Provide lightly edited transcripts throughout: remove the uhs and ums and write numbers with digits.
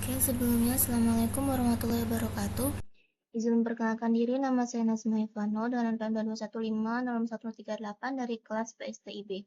Oke, sebelumnya Assalamualaikum warahmatullahi wabarakatuh. Izin memperkenalkan diri, nama saya Nazma Ivano dengan NPM 215 dari kelas PSTIB.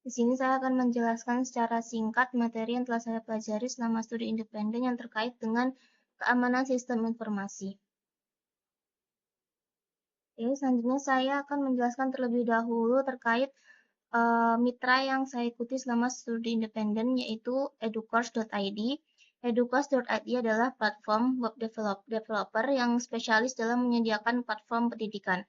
Di sini saya akan menjelaskan secara singkat materi yang telah saya pelajari selama studi independen yang terkait dengan keamanan sistem informasi. Oke, selanjutnya saya akan menjelaskan terlebih dahulu terkait mitra yang saya ikuti selama studi independen, yaitu educourse.id. Educourse.id adalah platform web developer yang spesialis dalam menyediakan platform pendidikan.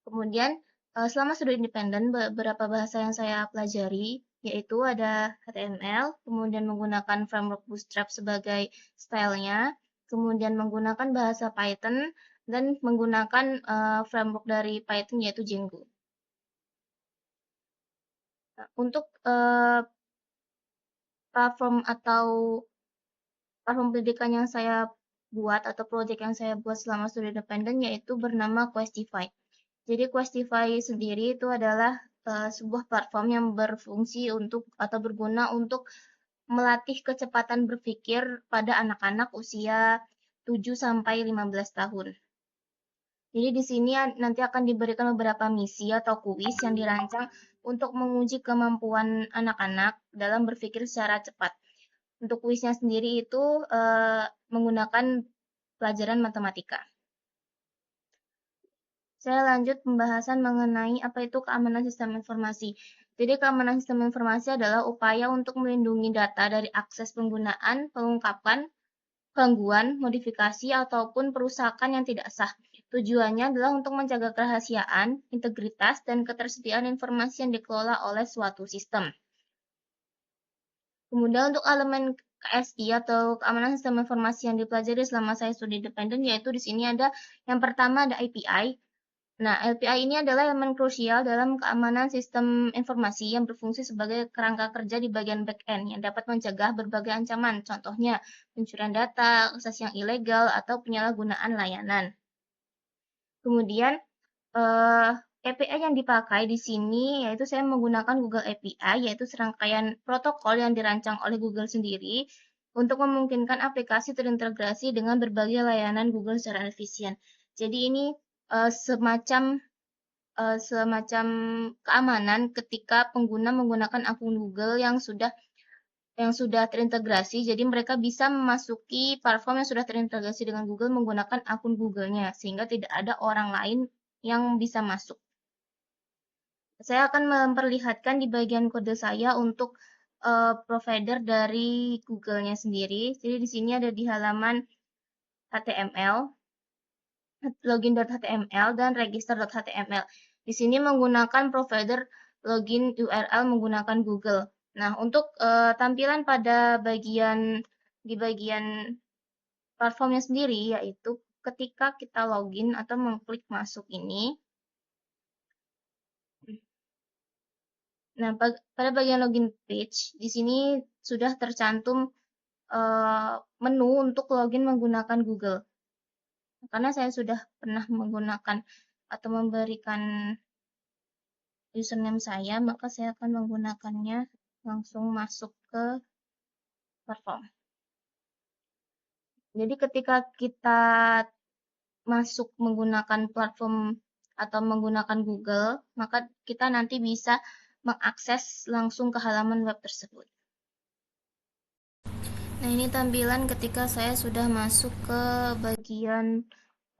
Kemudian, selama studi independen, beberapa bahasa yang saya pelajari, yaitu ada HTML, kemudian menggunakan framework Bootstrap sebagai stylenya, kemudian menggunakan bahasa Python, dan menggunakan framework dari Python yaitu Django. Untuk platform pendidikan yang saya buat atau project yang saya buat selama studi independen yaitu bernama Questify. Jadi Questify sendiri itu adalah sebuah platform yang berfungsi untuk atau berguna untuk melatih kecepatan berpikir pada anak-anak usia 7 sampai 15 tahun. Jadi di sini nanti akan diberikan beberapa misi atau kuis yang dirancang untuk menguji kemampuan anak-anak dalam berpikir secara cepat. Untuk kuisnya sendiri itu menggunakan pelajaran matematika. Saya lanjut pembahasan mengenai apa itu keamanan sistem informasi. Jadi keamanan sistem informasi adalah upaya untuk melindungi data dari akses penggunaan, pengungkapan, gangguan, modifikasi, ataupun perusakan yang tidak sah. Tujuannya adalah untuk menjaga kerahasiaan, integritas, dan ketersediaan informasi yang dikelola oleh suatu sistem. Kemudian untuk elemen KSI atau keamanan sistem informasi yang dipelajari selama saya studi independen, yaitu di sini ada yang pertama ada API. Nah, API ini adalah elemen krusial dalam keamanan sistem informasi yang berfungsi sebagai kerangka kerja di bagian back-end yang dapat mencegah berbagai ancaman, contohnya pencurian data, akses yang ilegal, atau penyalahgunaan layanan. Kemudian, API yang dipakai di sini yaitu saya menggunakan Google API, yaitu serangkaian protokol yang dirancang oleh Google sendiri untuk memungkinkan aplikasi terintegrasi dengan berbagai layanan Google secara efisien. Jadi ini semacam keamanan ketika pengguna menggunakan akun Google yang sudah terintegrasi. Jadi mereka bisa memasuki platform yang sudah terintegrasi dengan Google menggunakan akun Google-nya sehingga tidak ada orang lain yang bisa masuk. Saya akan memperlihatkan di bagian kode saya untuk provider dari Google-nya sendiri. Jadi di sini ada di halaman HTML, login.html dan register.html. Di sini menggunakan provider login URL menggunakan Google. Nah, untuk tampilan pada di bagian platformnya sendiri, yaitu ketika kita login atau mengklik masuk ini. Nah, pada bagian login page, di sini sudah tercantum menu untuk login menggunakan Google. Karena saya sudah pernah menggunakan atau memberikan username saya, maka saya akan menggunakannya langsung masuk ke platform. Jadi ketika kita masuk menggunakan platform atau menggunakan Google, maka kita nanti bisa mengakses langsung ke halaman web tersebut. Nah, ini tampilan ketika saya sudah masuk ke bagian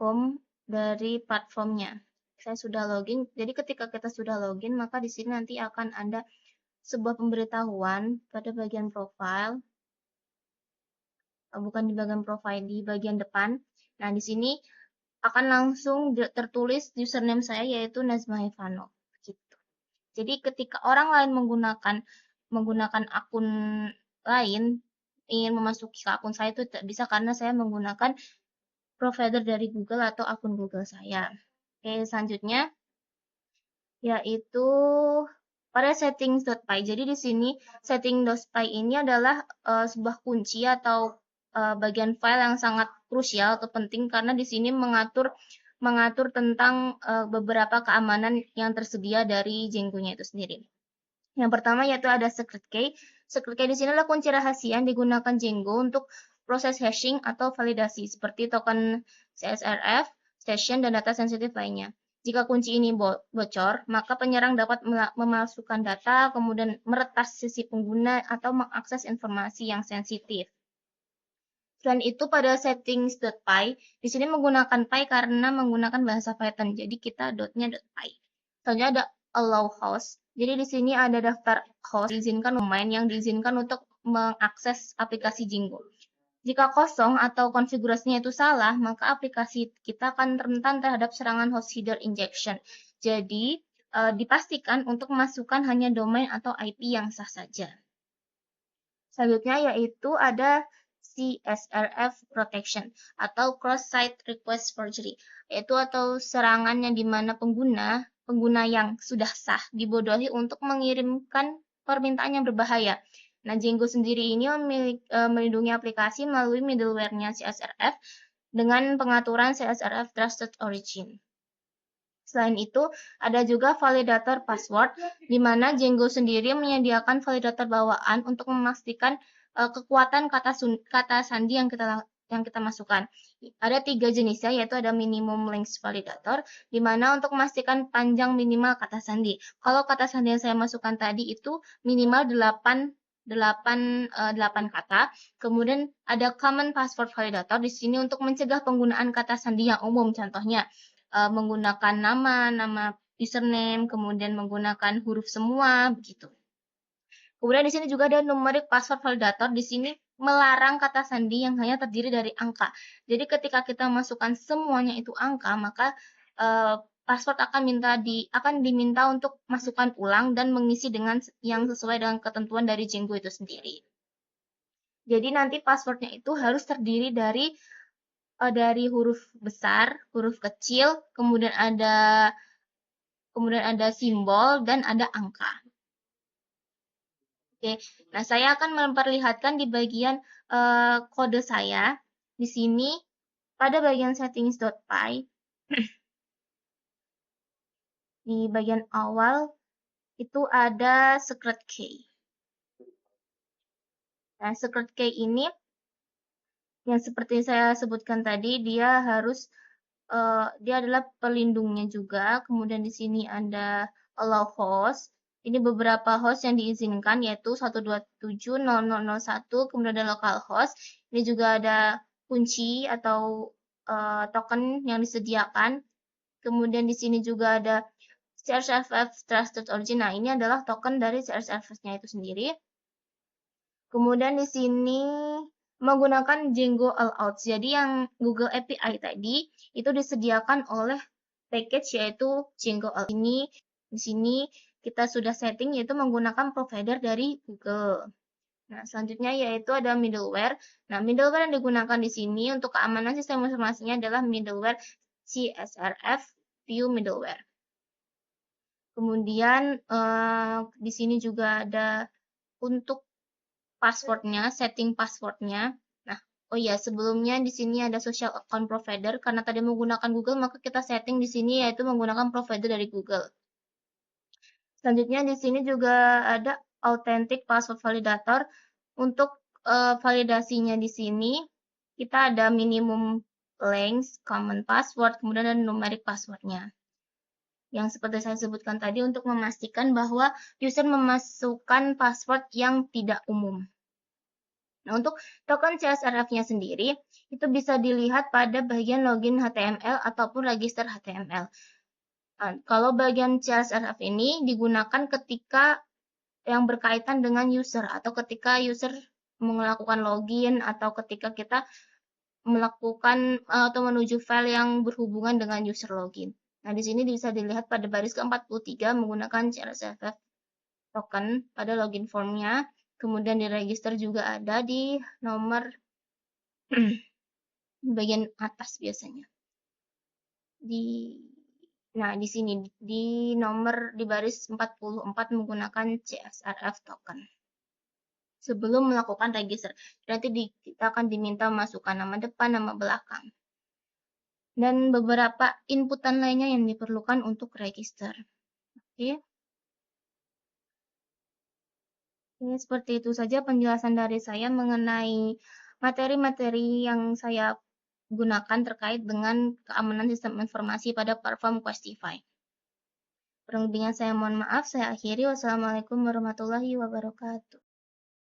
home dari platformnya. Saya sudah login. Jadi ketika kita sudah login, maka di sini nanti akan ada sebuah pemberitahuan pada bagian profile. Bukan di bagian profile, di bagian depan. Nah, di sini akan langsung tertulis username saya yaitu Nazma Ivano. Gitu. Jadi ketika orang lain menggunakan akun lain ingin memasuki ke akun saya itu tidak bisa karena saya menggunakan provider dari Google atau akun Google saya. Oke, selanjutnya yaitu pada settings.py. Jadi di sini setting.py ini adalah sebuah kunci atau bagian file yang sangat krusial atau penting karena di sini mengatur tentang beberapa keamanan yang tersedia dari Django-nya itu sendiri. Yang pertama yaitu ada secret key. Secret key di sini adalah kunci rahasia yang digunakan Django untuk proses hashing atau validasi seperti token CSRF, session, dan data sensitif lainnya. Jika kunci ini bocor, maka penyerang dapat memalsukan data, kemudian meretas sisi pengguna, atau mengakses informasi yang sensitif. Selain itu, pada settings.py, di sini menggunakan py karena menggunakan bahasa Python. Jadi kita dotnya .py. Selanjutnya ada allow host. Jadi di sini ada daftar host diizinkan domain yang diizinkan untuk mengakses aplikasi Jingo. Jika kosong atau konfigurasinya itu salah, maka aplikasi kita akan rentan terhadap serangan host header injection. Jadi, dipastikan untuk memasukkan hanya domain atau IP yang sah saja. Selanjutnya yaitu ada CSRF protection atau cross-site request forgery, yaitu atau serangan yang dimana pengguna yang sudah sah dibodohi untuk mengirimkan permintaan yang berbahaya. Nah, Django sendiri ini melindungi aplikasi melalui middleware-nya CSRF dengan pengaturan CSRF Trusted Origin. Selain itu, ada juga validator password, di mana Django sendiri menyediakan validator bawaan untuk memastikan kekuatan kata sandi yang kita masukkan. Ada 3 jenisnya, yaitu ada minimum length validator, di mana untuk memastikan panjang minimal kata sandi. Kalau kata sandi yang saya masukkan tadi itu minimal 8 kata. Kemudian ada common password validator di sini untuk mencegah penggunaan kata sandi yang umum, contohnya menggunakan nama username, kemudian menggunakan huruf semua, begitu. Kemudian di sini juga ada numeric password validator. Di sini melarang kata sandi yang hanya terdiri dari angka. Jadi ketika kita masukkan semuanya itu angka, maka password akan diminta untuk masukkan ulang dan mengisi dengan yang sesuai dengan ketentuan dari Django itu sendiri. Jadi nanti passwordnya itu harus terdiri dari huruf besar, huruf kecil, kemudian ada simbol dan ada angka. Oke, nah saya akan memperlihatkan di bagian kode saya. Di sini pada bagian settings.py di bagian awal itu ada secret key. Nah, secret key ini yang seperti saya sebutkan tadi, dia adalah pelindungnya juga. Kemudian di sini ada allow host. Ini beberapa host yang diizinkan, yaitu 127.00.1, kemudian ada localhost. Ini juga ada kunci atau token yang disediakan. Kemudian di sini juga ada CSRF Trusted Origin. Nah, ini adalah token dari CSRF-nya itu sendiri. Kemudian di sini menggunakan Django Allouts. Jadi yang Google API tadi itu disediakan oleh package yaitu Django Allouts. Di sini kita sudah setting yaitu menggunakan provider dari Google. Nah, selanjutnya yaitu ada middleware. Nah, middleware yang digunakan di sini untuk keamanan sistem informasinya adalah middleware CSRF View Middleware. Kemudian di sini juga ada untuk passwordnya, setting passwordnya. Nah, oh iya, sebelumnya di sini ada social account provider. Karena tadi menggunakan Google, maka kita setting di sini yaitu menggunakan provider dari Google. Selanjutnya di sini juga ada authentic password validator. Untuk validasinya di sini kita ada minimum length, common password, kemudian ada numeric passwordnya. Yang seperti saya sebutkan tadi untuk memastikan bahwa user memasukkan password yang tidak umum. Nah, untuk token CSRF-nya sendiri, itu bisa dilihat pada bagian login HTML ataupun register HTML. Nah, kalau bagian CSRF ini digunakan ketika yang berkaitan dengan user atau ketika user melakukan login atau ketika kita melakukan atau menuju file yang berhubungan dengan user login. Nah, di sini bisa dilihat pada baris ke-43 menggunakan CSRF token pada login formnya. Kemudian di register juga ada di nomor bagian atas biasanya. Nah, di sini di nomor di baris 44 menggunakan CSRF token. Sebelum melakukan register, nanti kita akan diminta masukkan nama depan, nama belakang. Dan beberapa inputan lainnya yang diperlukan untuk register. Oke. Ini seperti itu saja penjelasan dari saya mengenai materi-materi yang saya gunakan terkait dengan keamanan sistem informasi pada platform Questify. Kurang lebihnya saya mohon maaf, saya akhiri. Wassalamualaikum warahmatullahi wabarakatuh.